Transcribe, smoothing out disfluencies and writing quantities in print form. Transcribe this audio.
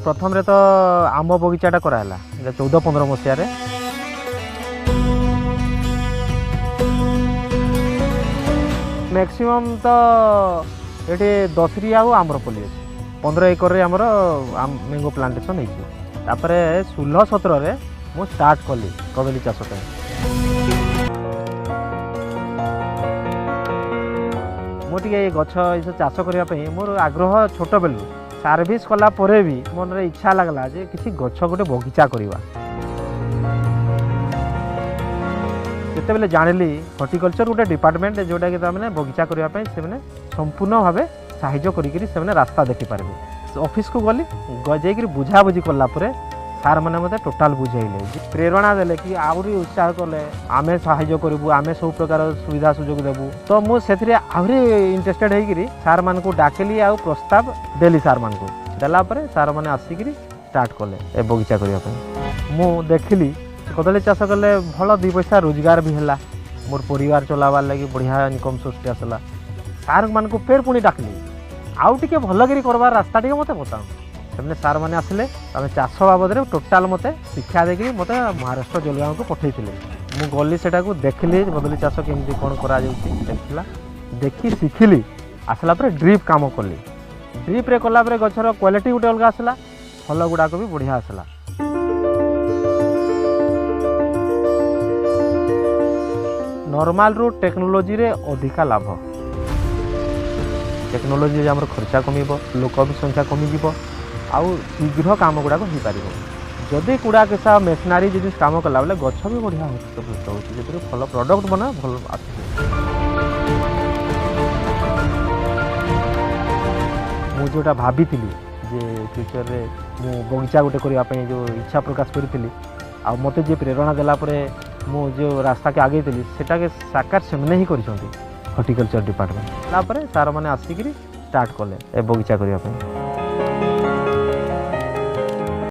प्रथम रे तो आम बगीचाटा कराला 14-15 मसीह मैक्सिमम तो ये 10 आम्रपल्ली अच्छे 15 एकर आमर मैंगो प्लांटेसन होपर 16-17 मु स्टार्ट कली कदली चाष मुझे गछ चाष करने मोर आग्रह छोट बेलू सर्विस कला परे भी मन इच्छा लगला जे किसी गछ गोटे बगीचा करवा जिते जानिली हॉर्टिकल्चर गोटे डिपार्टमेंट जोटा कि मैंने बगीचा करने से संपूर्ण भाव साहाय्य करी रास्ता देखिपारे ऑफिस को गली जाकि बुझाबुझी कलापर सार मैंने मत टोटाल बुझेले प्रेरणा देले कि आहरी उत्साह कले आमे साहाय्य करूँ आमे सब प्रकार सुविधा सुजोग देबू तो मुझे आहरी इंटरेस्टेड होकर सार मान को डाकिली आ प्रस्ताव देली सार मान को देलापर सार मैंने आसिक स्टार्ट कले ए बगीचा करने मु देखिली कदली चाष कले भल 2 पैसा रोजगार भी है मोर परिवार चलाबार लगी बढ़िया इनकम सोर्स आसला सार मान को फेर पुणी डाकली आउ टे भलकर करवार रास्ता टे मत बताऊँ से सार मैंने आसिले आम चाष बाबद टोटाल मत शिक्षा देकर मत महाराष्ट्र जलगाँव को पठे मु गली से देखिली कदली चाष केमती कौन करा देखला देखी शिखिली आसला ड्रिप काम कली ड्रिप रे कलापर गछर क्वालिटी गोटे अलग आसला फल गुड़ाक भी बढ़िया आसला नॉर्मल रू टेक्नोलोजी रे अधिका लाभ टेक्नोलोजी आम खर्चा कमिब लोक भी संख्या कमिज आउ शीघ्र काम गुड़ाक हो पार जदि कूड़ा केसा मेसनारी जी काम कला बेले गछ भी बढ़िया हृष्टपुष्ट हो फल प्रडक्ट बना भल आस मुझा भाभी जे फ्यूचर रे मु बगीचा गोटे करने जो इच्छा प्रकाश करी आ मते जे प्रेरणा देलापर मु जो रास्ता के आगे थी सेटा के साकार से ही कर हॉर्टिकल्चर डिपार्टमेंट सार मैंने आसिक स्टार्ट कले ए बगीचा करने।